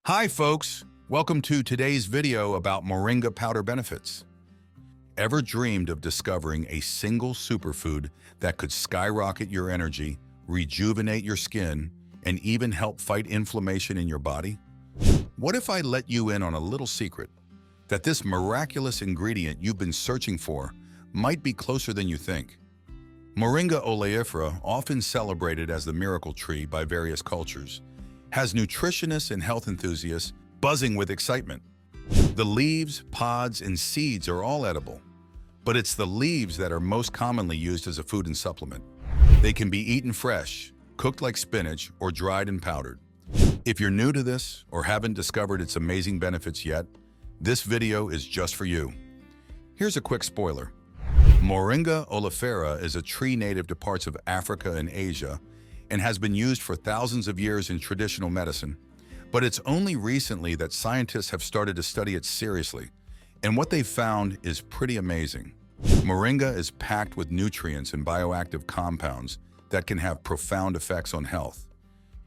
Hi folks, welcome to today's video about Moringa powder benefits. Ever dreamed of discovering a single superfood that could skyrocket your energy, rejuvenate your skin, and even help fight inflammation in your body? What if I let you in on a little secret? That this miraculous ingredient you've been searching for might be closer than you think. Moringa oleifera, often celebrated as the miracle tree by various cultures, has nutritionists and health enthusiasts buzzing with excitement. The leaves, pods, and seeds are all edible, but it's the leaves that are most commonly used as a food and supplement. They can be eaten fresh, cooked like spinach, or dried and powdered. If you're new to this or haven't discovered its amazing benefits yet, this video is just for you. Here's a quick spoiler. Moringa oleifera is a tree native to parts of Africa and Asia and has been used for thousands of years in traditional medicine. But it's only recently that scientists have started to study it seriously, and what they've found is pretty amazing. Moringa is packed with nutrients and bioactive compounds that can have profound effects on health.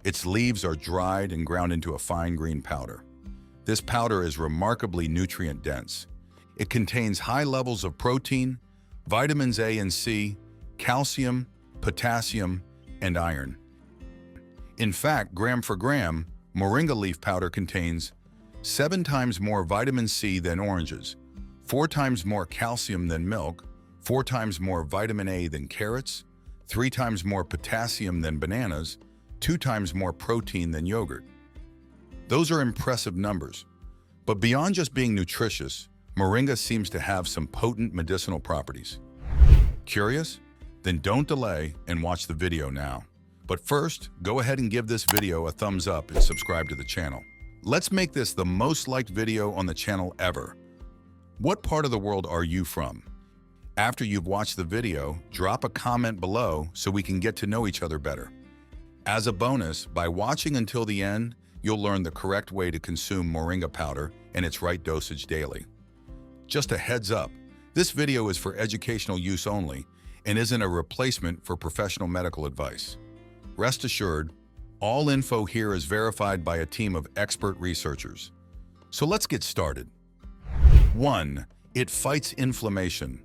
Its leaves are dried and ground into a fine green powder. This powder is remarkably nutrient-dense. It contains high levels of protein, vitamins A and C, calcium, potassium, and iron. In fact, gram for gram, moringa leaf powder contains 7 times more vitamin C than oranges, 4 times more calcium than milk, 4 times more vitamin A than carrots, 3 times more potassium than bananas, 2 times more protein than yogurt. Those are impressive numbers. But beyond just being nutritious, moringa seems to have some potent medicinal properties. Curious? Then don't delay and watch the video now. But first, go ahead and give this video a thumbs up and subscribe to the channel. Let's make this the most liked video on the channel ever. What part of the world are you from? After you've watched the video, drop a comment below so we can get to know each other better. As a bonus, by watching until the end, you'll learn the correct way to consume moringa powder and its right dosage daily. Just a heads up, this video is for educational use only and isn't a replacement for professional medical advice. Rest assured, all info here is verified by a team of expert researchers. So let's get started. 1. It fights inflammation.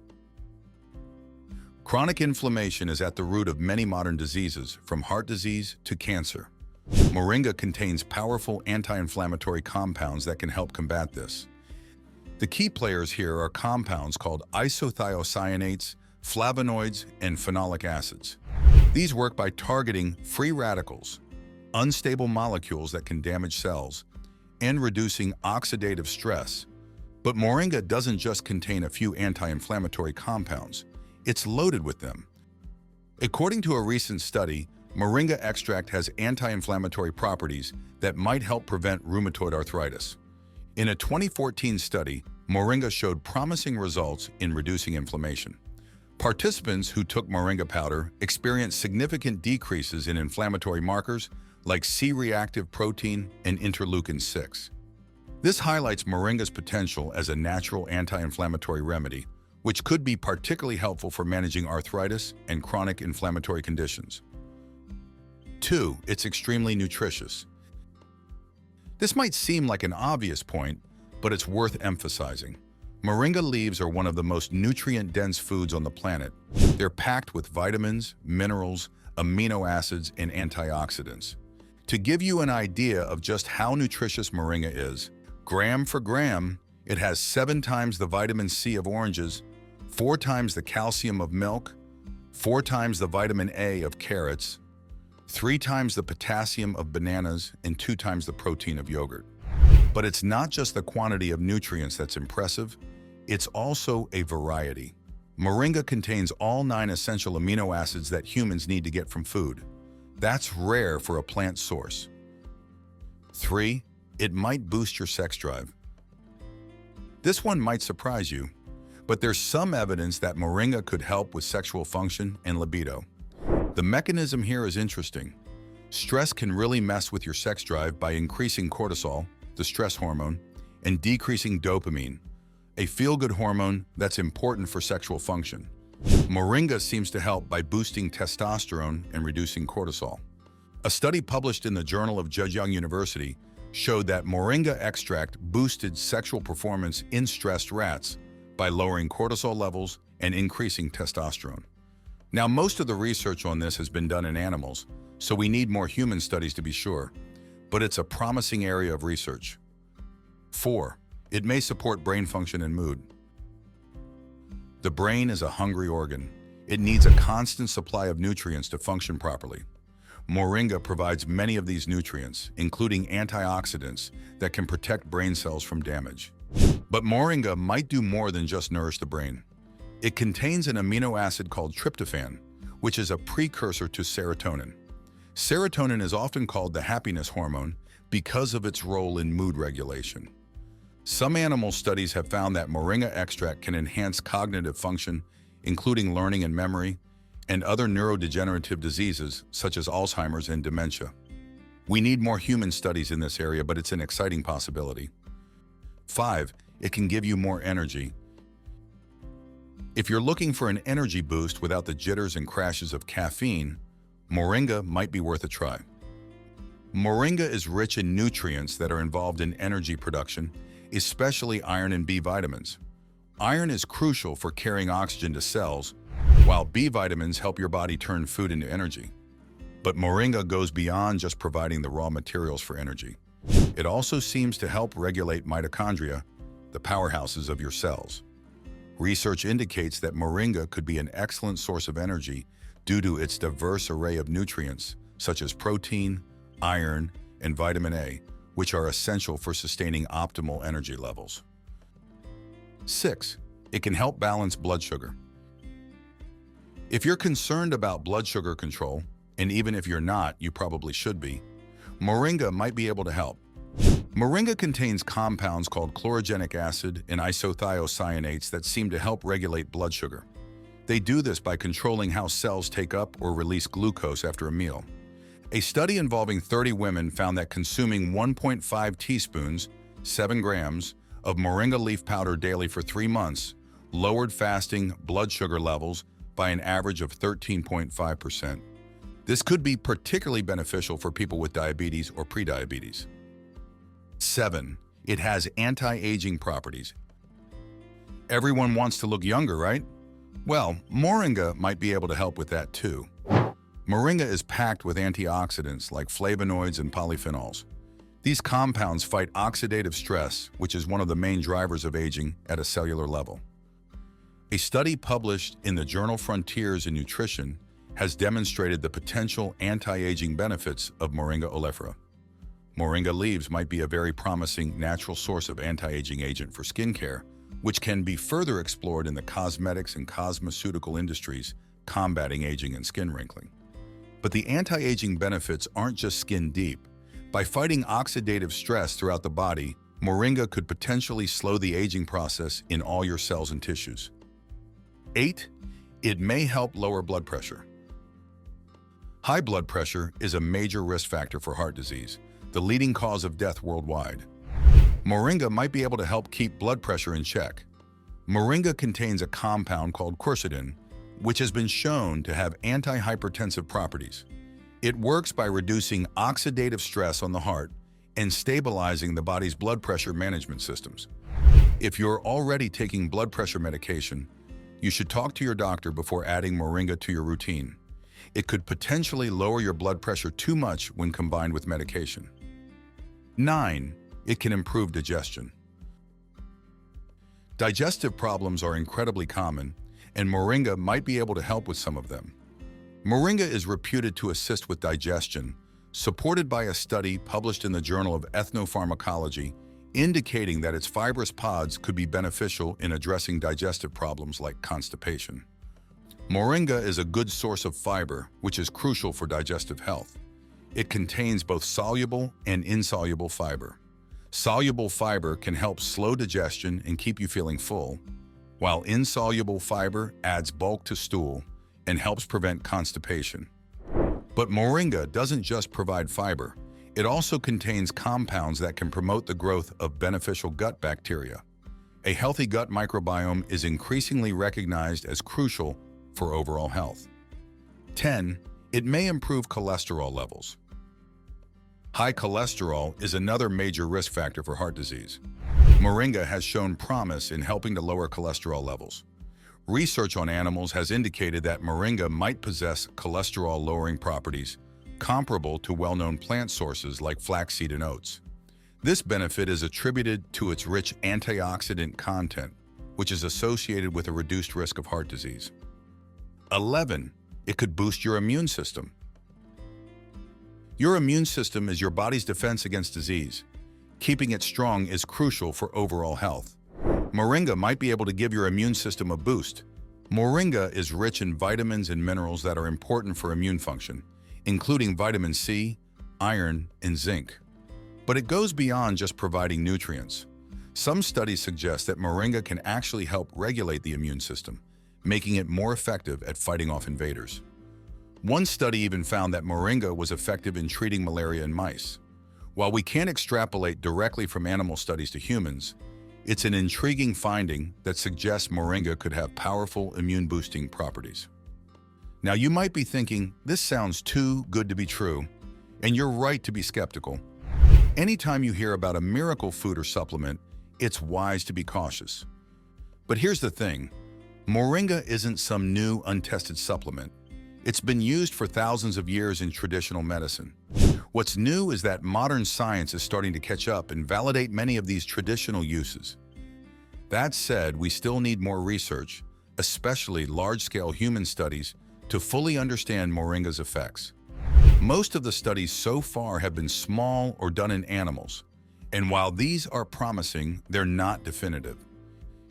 Chronic inflammation is at the root of many modern diseases, from heart disease to cancer. Moringa contains powerful anti-inflammatory compounds that can help combat this. The key players here are compounds called isothiocyanates, flavonoids, and phenolic acids. These work by targeting free radicals, unstable molecules that can damage cells, and reducing oxidative stress. But moringa doesn't just contain a few anti-inflammatory compounds, it's loaded with them. According to a recent study, moringa extract has anti-inflammatory properties that might help prevent rheumatoid arthritis. In a 2014 study, moringa showed promising results in reducing inflammation. Participants who took moringa powder experienced significant decreases in inflammatory markers like C-reactive protein and interleukin-6. This highlights moringa's potential as a natural anti-inflammatory remedy, which could be particularly helpful for managing arthritis and chronic inflammatory conditions. 2. It's extremely nutritious. This might seem like an obvious point, but it's worth emphasizing. Moringa leaves are one of the most nutrient-dense foods on the planet. They're packed with vitamins, minerals, amino acids, and antioxidants. To give you an idea of just how nutritious moringa is, gram for gram, it has 7 times the vitamin C of oranges, 4 times the calcium of milk, 4 times the vitamin A of carrots, 3 times the potassium of bananas, and 2 times the protein of yogurt. But it's not just the quantity of nutrients that's impressive, it's also a variety. Moringa contains all 9 essential amino acids that humans need to get from food. That's rare for a plant source. 3. It might boost your sex drive. This one might surprise you, but there's some evidence that moringa could help with sexual function and libido. The mechanism here is interesting. Stress can really mess with your sex drive by increasing cortisol, the stress hormone, and decreasing dopamine, a feel-good hormone that's important for sexual function. Moringa seems to help by boosting testosterone and reducing cortisol. A study published in the Journal of Zhejiang University showed that Moringa extract boosted sexual performance in stressed rats by lowering cortisol levels and increasing testosterone. Now, most of the research on this has been done in animals, so we need more human studies to be sure, but it's a promising area of research. 4. It may support brain function and mood. The brain is a hungry organ. It needs a constant supply of nutrients to function properly. Moringa provides many of these nutrients, including antioxidants that can protect brain cells from damage. But Moringa might do more than just nourish the brain. It contains an amino acid called tryptophan, which is a precursor to serotonin. Serotonin is often called the happiness hormone because of its role in mood regulation. Some animal studies have found that Moringa extract can enhance cognitive function, including learning and memory, and other neurodegenerative diseases such as Alzheimer's and dementia. We need more human studies in this area, but it's an exciting possibility. 5. It can give you more energy. If you're looking for an energy boost without the jitters and crashes of caffeine, Moringa might be worth a try. Moringa is rich in nutrients that are involved in energy production, especially iron and B vitamins. Iron is crucial for carrying oxygen to cells, while B vitamins help your body turn food into energy. But Moringa goes beyond just providing the raw materials for energy. It also seems to help regulate mitochondria, the powerhouses of your cells. Research indicates that Moringa could be an excellent source of energy due to its diverse array of nutrients, such as protein, iron, and vitamin A, which are essential for sustaining optimal energy levels. 6. It can help balance blood sugar. If you're concerned about blood sugar control, and even if you're not, you probably should be, Moringa might be able to help. Moringa contains compounds called chlorogenic acid and isothiocyanates that seem to help regulate blood sugar. They do this by controlling how cells take up or release glucose after a meal. A study involving 30 women found that consuming 1.5 teaspoons, 7 grams, of Moringa leaf powder daily for 3 months lowered fasting blood sugar levels by an average of 13.5%. This could be particularly beneficial for people with diabetes or prediabetes. 7. It has anti-aging properties. Everyone wants to look younger, right? Well, Moringa might be able to help with that too. Moringa is packed with antioxidants like flavonoids and polyphenols. These compounds fight oxidative stress, which is one of the main drivers of aging at a cellular level. A study published in the journal Frontiers in Nutrition has demonstrated the potential anti-aging benefits of Moringa oleifera. Moringa leaves might be a very promising natural source of anti-aging agent for skincare, which can be further explored in the cosmetics and cosmeceutical industries combating aging and skin wrinkling. But the anti-aging benefits aren't just skin deep. By fighting oxidative stress throughout the body, Moringa could potentially slow the aging process in all your cells and tissues. 8. It may help lower blood pressure. High blood pressure is a major risk factor for heart disease, the leading cause of death worldwide. Moringa might be able to help keep blood pressure in check. Moringa contains a compound called quercetin, which has been shown to have anti-hypertensive properties. It works by reducing oxidative stress on the heart and stabilizing the body's blood pressure management systems. If you're already taking blood pressure medication, you should talk to your doctor before adding Moringa to your routine. It could potentially lower your blood pressure too much when combined with medication. 9. It can improve digestion. Digestive problems are incredibly common, and Moringa might be able to help with some of them. Moringa is reputed to assist with digestion, supported by a study published in the Journal of Ethnopharmacology, indicating that its fibrous pods could be beneficial in addressing digestive problems like constipation. Moringa is a good source of fiber, which is crucial for digestive health. It contains both soluble and insoluble fiber. Soluble fiber can help slow digestion and keep you feeling full, while insoluble fiber adds bulk to stool and helps prevent constipation. But Moringa doesn't just provide fiber. It also contains compounds that can promote the growth of beneficial gut bacteria. A healthy gut microbiome is increasingly recognized as crucial for overall health. 10. It may improve cholesterol levels. High cholesterol is another major risk factor for heart disease. Moringa has shown promise in helping to lower cholesterol levels. Research on animals has indicated that moringa might possess cholesterol-lowering properties comparable to well-known plant sources like flaxseed and oats. This benefit is attributed to its rich antioxidant content, which is associated with a reduced risk of heart disease. 11. It could boost your immune system. Your immune system is your body's defense against disease. Keeping it strong is crucial for overall health. Moringa might be able to give your immune system a boost. Moringa is rich in vitamins and minerals that are important for immune function, including vitamin C, iron, and zinc. But it goes beyond just providing nutrients. Some studies suggest that moringa can actually help regulate the immune system, making it more effective at fighting off invaders. One study even found that moringa was effective in treating malaria in mice. While we can't extrapolate directly from animal studies to humans, it's an intriguing finding that suggests moringa could have powerful immune-boosting properties. Now, you might be thinking, this sounds too good to be true, and you're right to be skeptical. Anytime you hear about a miracle food or supplement, it's wise to be cautious. But here's the thing, moringa isn't some new, untested supplement. It's been used for thousands of years in traditional medicine. What's new is that modern science is starting to catch up and validate many of these traditional uses. That said, we still need more research, especially large-scale human studies, to fully understand moringa's effects. Most of the studies so far have been small or done in animals, and while these are promising, they're not definitive.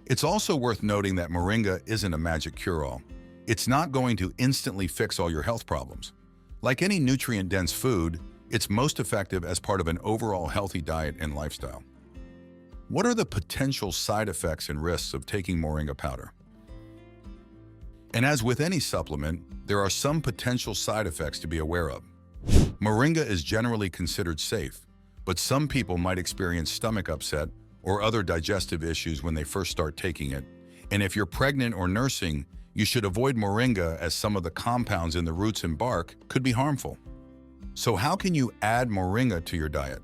It's also worth noting that moringa isn't a magic cure-all. It's not going to instantly fix all your health problems. Like any nutrient-dense food, it's most effective as part of an overall healthy diet and lifestyle. What are the potential side effects and risks of taking moringa powder? And as with any supplement, there are some potential side effects to be aware of. Moringa is generally considered safe, but some people might experience stomach upset or other digestive issues when they first start taking it. And if you're pregnant or nursing, you should avoid moringa as some of the compounds in the roots and bark could be harmful. So how can you add moringa to your diet?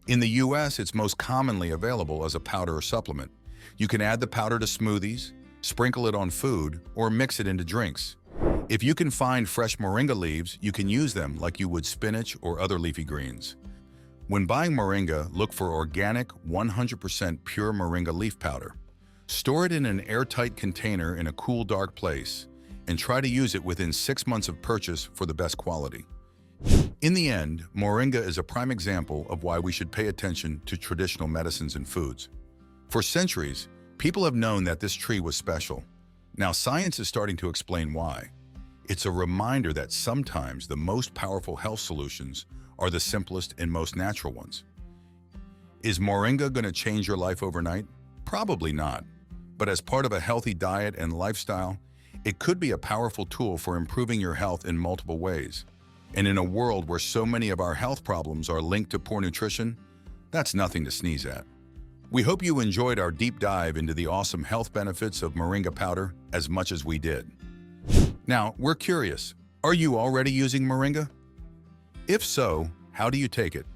In the US, it's most commonly available as a powder or supplement. You can add the powder to smoothies, sprinkle it on food, or mix it into drinks. If you can find fresh moringa leaves, you can use them like you would spinach or other leafy greens. When buying moringa, look for organic, 100% pure moringa leaf powder. Store it in an airtight container in a cool, dark place, and try to use it within 6 months of purchase for the best quality. In the end, moringa is a prime example of why we should pay attention to traditional medicines and foods. For centuries, people have known that this tree was special. Now science is starting to explain why. It's a reminder that sometimes the most powerful health solutions are the simplest and most natural ones. Is moringa going to change your life overnight? Probably not. But as part of a healthy diet and lifestyle, it could be a powerful tool for improving your health in multiple ways. And in a world where so many of our health problems are linked to poor nutrition, that's nothing to sneeze at. We hope you enjoyed our deep dive into the awesome health benefits of moringa powder as much as we did. Now, we're curious, are you already using moringa? If so, how do you take it?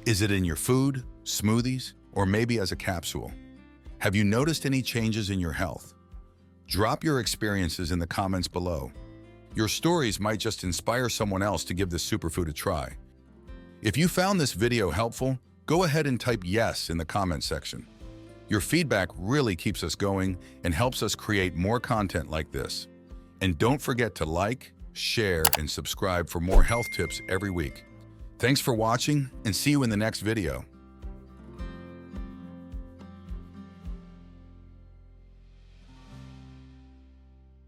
Is it in your food, smoothies, or maybe as a capsule? Have you noticed any changes in your health? Drop your experiences in the comments below. Your stories might just inspire someone else to give this superfood a try. If you found this video helpful, go ahead and type yes in the comment section. Your feedback really keeps us going and helps us create more content like this. And don't forget to like, share, and subscribe for more health tips every week. Thanks for watching, and see you in the next video.